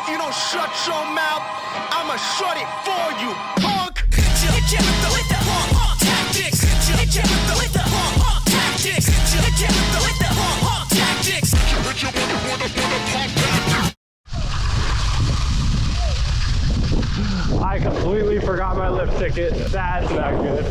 You don't shut your mouth, I'ma shut it for you, punk. With the punk tactics. With the punk tactics. With the punk tactics. I completely forgot my lift ticket. That's not good.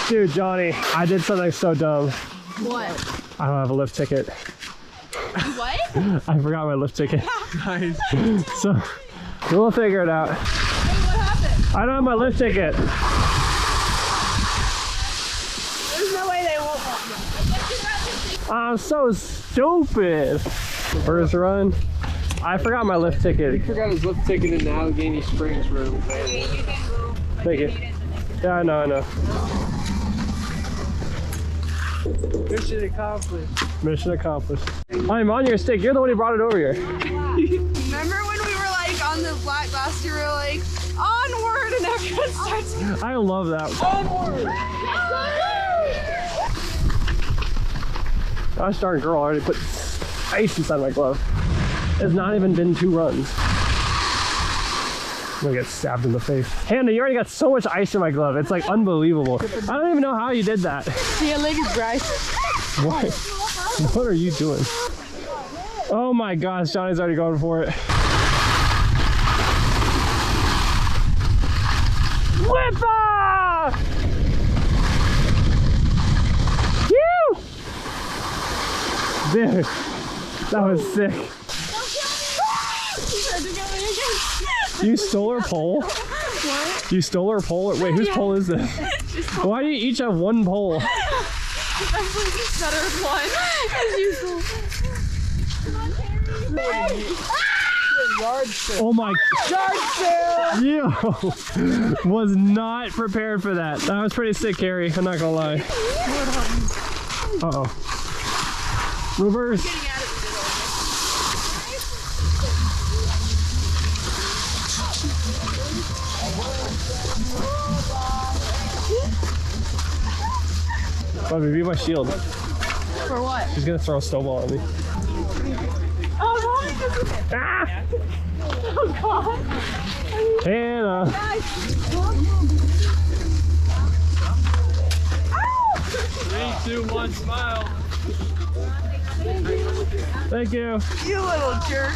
Dude, Johnny, I did something so dumb. What? I don't have a lift ticket. What? I forgot my lift ticket. Nice. So, we'll figure it out. Hey, what happened? I don't have my lift ticket. There's no way they won't want me. I'm so stupid. First run. I forgot my lift ticket. He forgot his lift ticket in the Allegheny Springs room. Thank you. Yeah, I know. Mission accomplished. Mission accomplished. I'm on your stick. You're the one who brought it over here. Remember when we were like on the black glass, you were like, onward, and everyone starts. I love that. Onward! Gosh darn girl already put ice inside my glove. It's not even been 2 runs. I'm gonna get stabbed in the face. Hannah, you already got so much ice in my glove. It's like unbelievable. I don't even know how you did that. Your leg is dry. What? What are you doing? Oh my gosh, Johnny's already going for it. Whippa! Phew! Dude, that was sick. You stole her pole? What? You stole her pole? Wait, whose pole is this? Why do you each have 1 pole? Especially just better with one, as usual. Yard sale. Oh my. Yard sale! Yo! Was not prepared for that. That was pretty sick, Carrie. I'm not gonna lie. Uh-oh. Reverse. Bobby, be my shield. For what? She's gonna throw a snowball at me. Oh, no. Ah! Oh, God. Hannah. Three, 2, 1, smile. Thank you. You little jerk.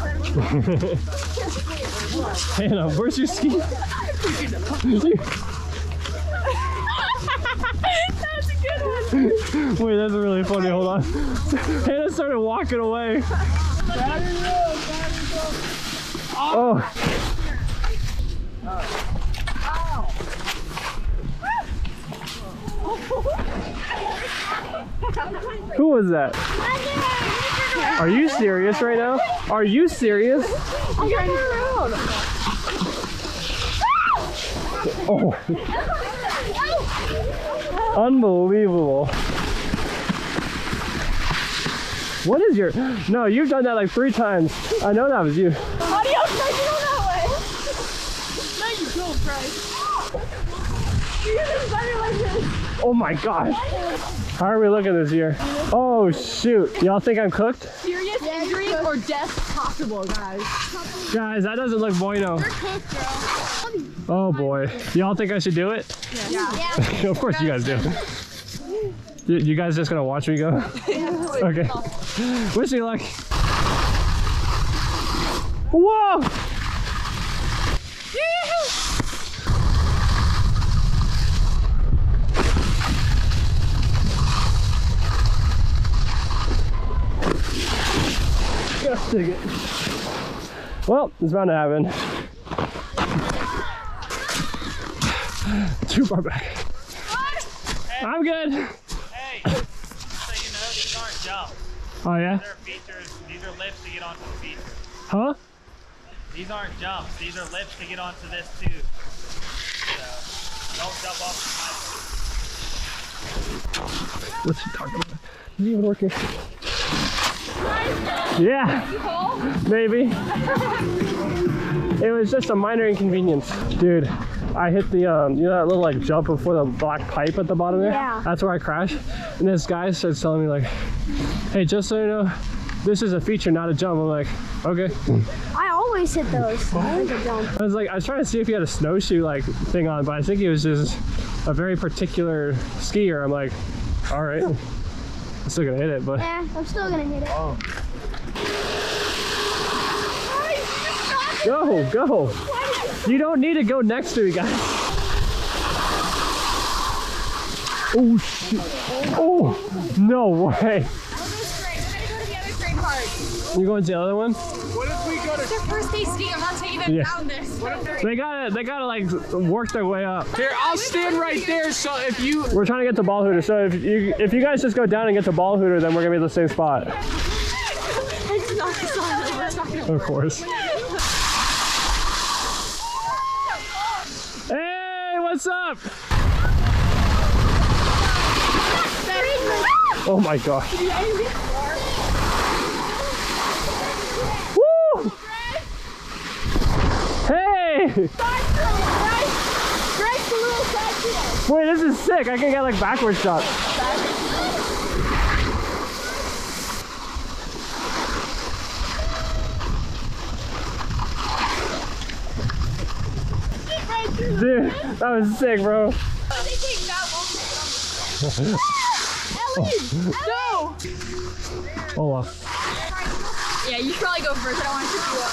Hannah, where's your ski? That's a good one. Wait, that's really funny. Hold on. Hannah started walking away. Oh. Who was that? Are you serious right now? Are you serious? I'm trying to around. Oh. Unbelievable. What is your... No, you've done that like 3 times. I know that was you. Adios, Bryce, you go that way. No, you don't, Bryce. You just better like this. Oh my gosh. How are we looking this year? Oh shoot. Y'all think I'm cooked? Serious injuries or death possible, guys. Guys, that doesn't look bueno. You're cooked, bro. Oh boy. Y'all think I should do it? Yeah. Of course you guys do. You guys just gonna watch me go? Okay. Wish me luck. Whoa! Gotta dig it. Well, it's bound to happen. Too far back. Hey. I'm good. Hey, so you know, these aren't jumps. Oh yeah? These are features, these are lifts to get onto the feature. Huh? These aren't jumps, these are lifts to get onto this too. So, don't jump off the What's he talking about? Is he even working? Yeah, maybe. It was just a minor inconvenience. Dude, I hit the, you know that little like jump before the black pipe at the bottom there? Yeah. That's where I crashed. And this guy starts telling me like, hey, just so you know, this is a feature, not a jump. I'm like, okay. I always hit those. Like a jump. I was trying to see if he had a snowshoe like thing on, but I think he was just a very particular skier. I'm like, all right, I'm still gonna hit it, but. Yeah, I'm still gonna hit it. Oh. Go! You don't need to go next to me, guys. Oh shit! Oh, no way! You going to the other one? What if we go to... It's their first day skiing. I'm not taking them down this. They gotta like work their way up. Here, I'll stand right there, so if you... We're trying to get to ball hooter, so if you guys just go down and get to ball hooter, then we're gonna be at the same spot. It's not gonna Of course. Hey, what's up? Oh my gosh. Woo! Hey! Wait, this is sick. I can get like backward shots. Dude, that was sick, bro. No! Oh wow. Yeah, you should probably go first. I don't want to trip you up.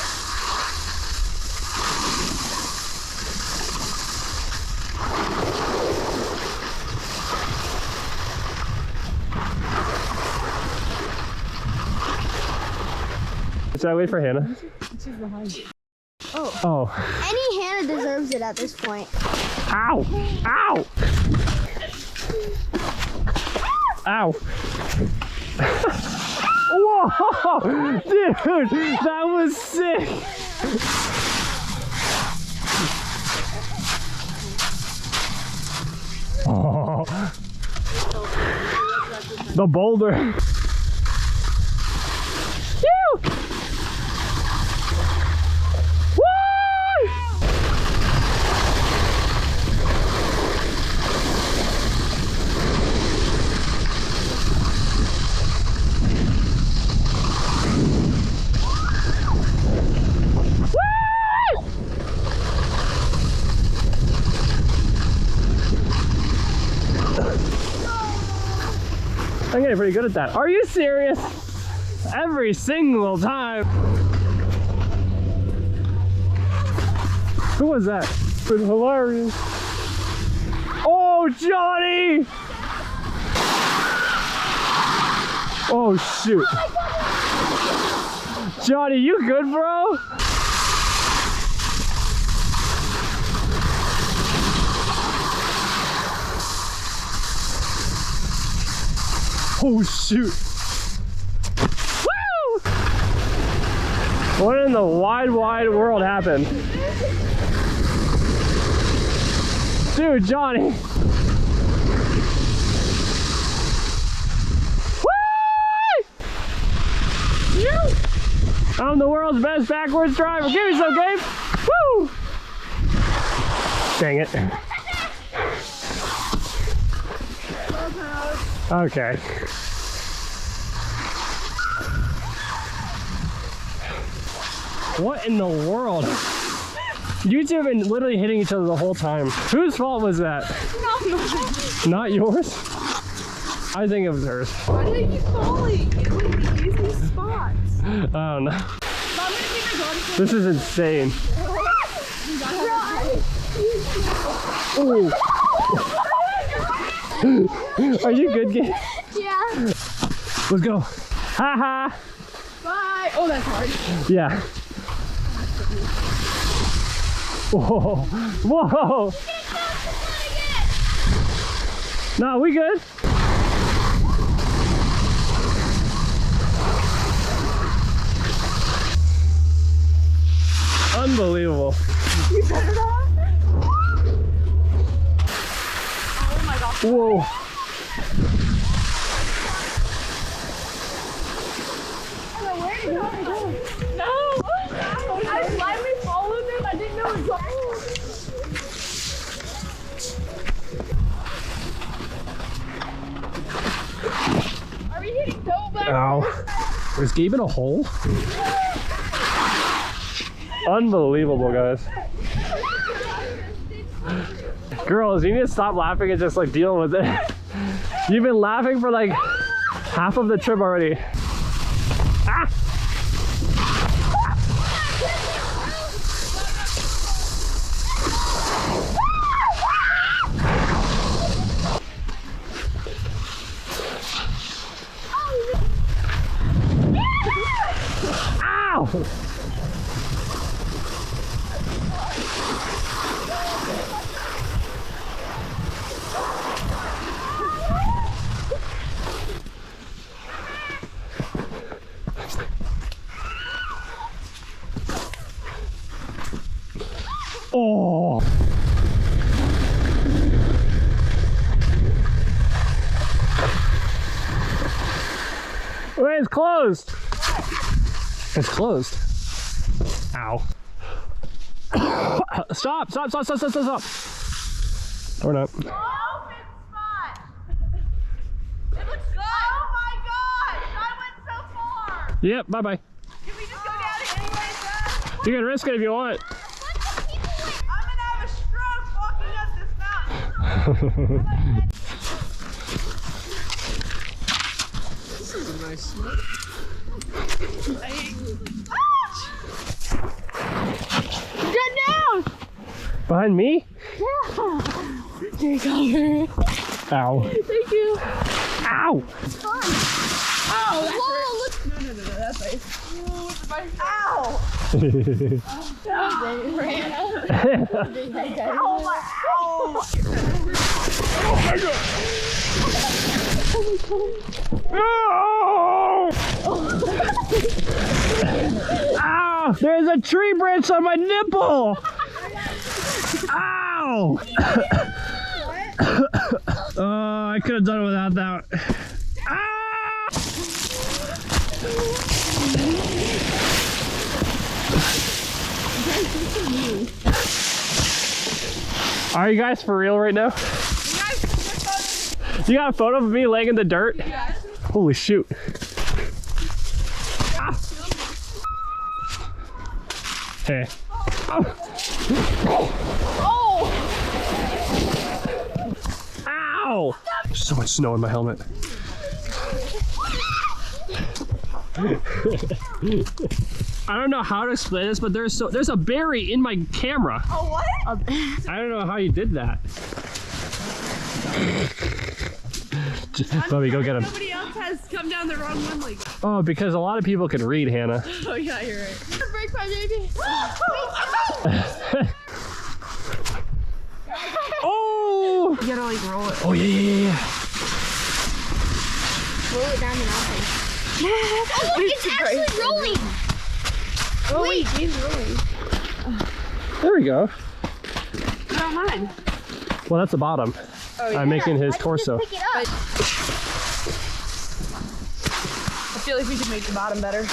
Should I wait for Hannah? She's behind you. Oh. Any Hannah deserves it at this point. Ow! Ow! Ow! Whoa! Dude, that was sick! Oh. The boulder. Phew! I'm getting pretty good at that. Are you serious? Every single time. Who was that? It was hilarious. Oh, Johnny! Oh, shoot. Johnny, you good, bro? Oh shoot! Woo! What in the wide world happened? Dude, Johnny! Woo! I'm the world's best backwards driver. Give me some, Gabe! Woo! Dang it. Okay. What in the world? You two have been literally hitting each other the whole time. Whose fault was that? Not yours? I think it was hers. Why did I keep falling? It was the easiest spots. I don't know. This is insane. Ooh. Are you good, Gabe? Yeah. Let's go. Ha ha. Bye. Oh, that's hard. Yeah. Whoa. Whoa. No, we good. Unbelievable. You better not. Oh my gosh. Whoa. Where did you go? No. I blindly followed him. I didn't know it was Are we hitting so bad? Ow. Was Gabe in a hole? Unbelievable, guys. Girls, you need to stop laughing and just like dealing with it. You've been laughing for like half of the trip already. Ah! Ow! Oh. Wait, it's closed. It's closed. Ow. Stop, stop, stop, stop, stop, stop, stop. Or not. Open spot. It looks good. Oh my gosh, I went so far. Yep, bye-bye. Can we just go down it anyways, though? You can risk it if you want. I'm gonna have a stroke walking up this mountain. This is a nice smoke. Get down! Behind me? Yeah. There you go. Ow. Thank you. Ow! It's fun. Oh, that's look. No, that's nice. Ooh, it's my ow! Oh my, ow. Ow! There's a tree branch on my nipple! Ow! Oh, I could have done it without that. Ah! Are you guys for real right now? You got a photo of me laying in the dirt? Yes. Holy shoot. Ah. Hey. Oh. Ow! There's so much snow in my helmet. I don't know how to explain this, but there's a berry in my camera. Oh, what? I don't know how you did that. Bubby, go get him. Nobody else has come down the wrong one like that. Oh, because a lot of people can read, Hannah. Oh, yeah, you're right. Break my baby. Oh! You gotta like roll it. Oh, yeah, yeah, yeah, yeah. Roll it down the mountain. Oh, look, it's actually rolling. Oh, wait, he's rolling. There we go. What about mine? Well, that's the bottom. Oh, yeah. I'm making his torso. Pick it up. I feel like we could make the bottom better.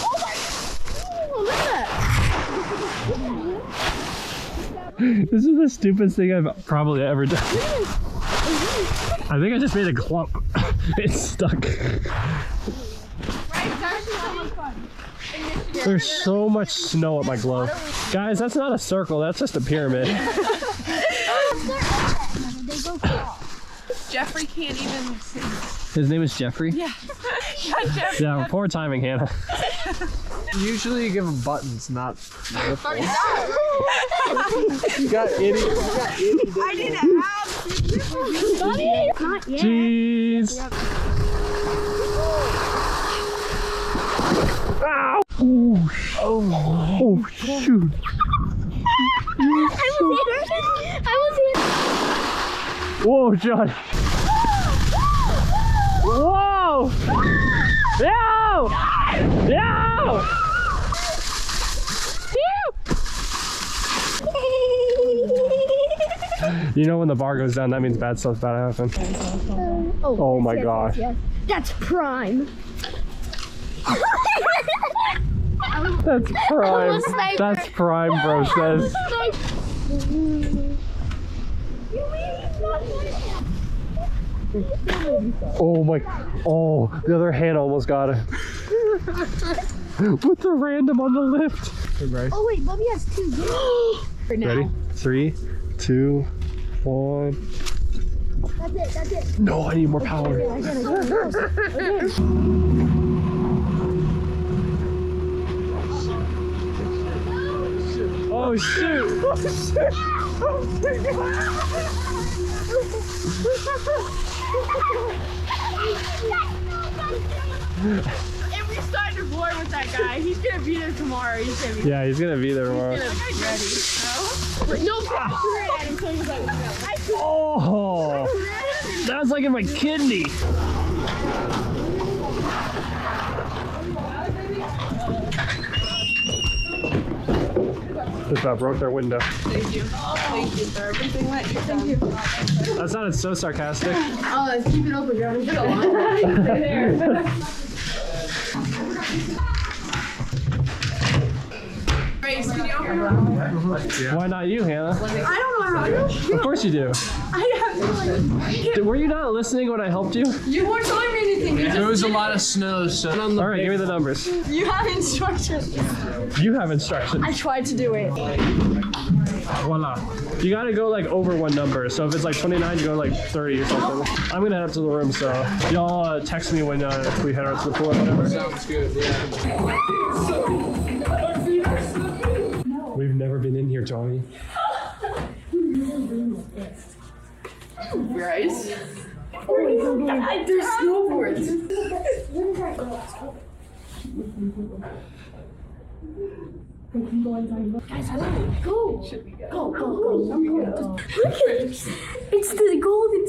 Oh, look at that. This is the stupidest thing I've probably ever done. I think I just made a clump. It's stuck. There's so much snow at my glove. Guys, that's not a circle, that's just a pyramid. Jeffrey can't even see. His name is Jeffrey? Yeah. Jeffrey. Yeah, poor timing, Hannah. Usually you give them buttons, not nipples. You got itty. I need to have Not yet. Jeez. Ow! Oh, shoot. I was here. Whoa, John. Whoa! No! No! You know when the bar goes down, that means bad stuff's about to happen. Oh my gosh. Yes. That's prime. That's prime. Sniper. That's prime, bro says. Oh my. Oh, the other hand almost got it. With the random on the lift. Hey, Bryce. Oh wait, Bubby has 2. Right now. Ready? 3, 2, 1. That's it. No, I need more power. Again. Oh shoot! If we start to board with that guy, he's gonna be there tomorrow. He's gonna be Yeah, he's gonna be there tomorrow. ready. No pressure at him, so he's like, Oh, that was like in my kidney. Just about broke their window. thank you for everything that you've done. That sounded so sarcastic. Oh, let's keep it open, Johnny. Stay there. Grace, can you open it? Why not you, Hannah? I don't know how to. Of course you do. I have no idea. Were you not listening when I helped you? You weren't telling me anything. You There was a lot of snow, so All right, give me the numbers. You have instructions. You have instructions. I tried to do it. Voila. You gotta go like over one number. So if it's like 29, you go like 30 or something. I'm gonna head up to the room, so y'all text me when we head out to the pool or whatever. sounds good. Yeah. We've never been in here, Johnny. Bryce. There's snowboards. Go. It's the golden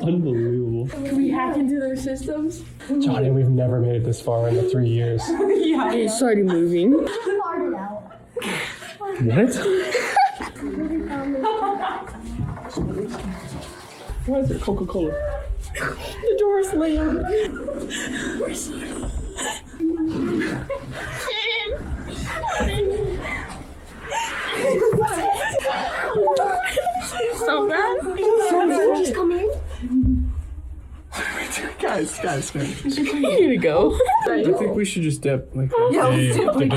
Unbelievable. Can we hack into their systems? Johnny, we've never made it this far in the 3 years. Yeah, it started moving. Farted out. What? Why is there Coca-Cola? The door is slammed. So bad. Just come in. Guys. You need to go. I think we should just dip. Like, Yeah, let's dip, like,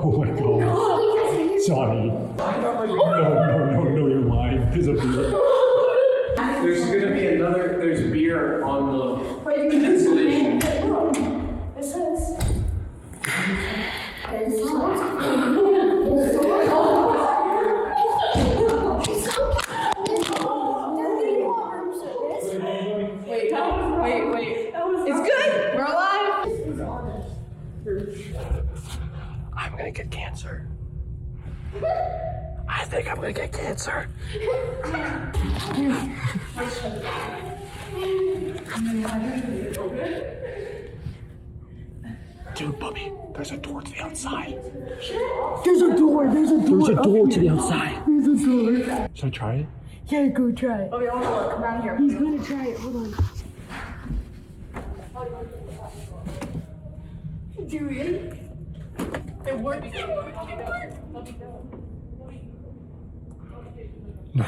Oh my god. Johnny. No, you're lying. There's a beer. there's gonna be another. There's beer on the installation. Wait. It's good. We're alive. I'm gonna get cancer. I think I'm gonna get cancer. Dude, Bubby, there's a door to the outside. There's a door There's a door to the outside. There's a door. Should I try it? Yeah, go try it. Okay, hold on. Come down here. He's gonna try it. Hold on. Dude, it worked. No.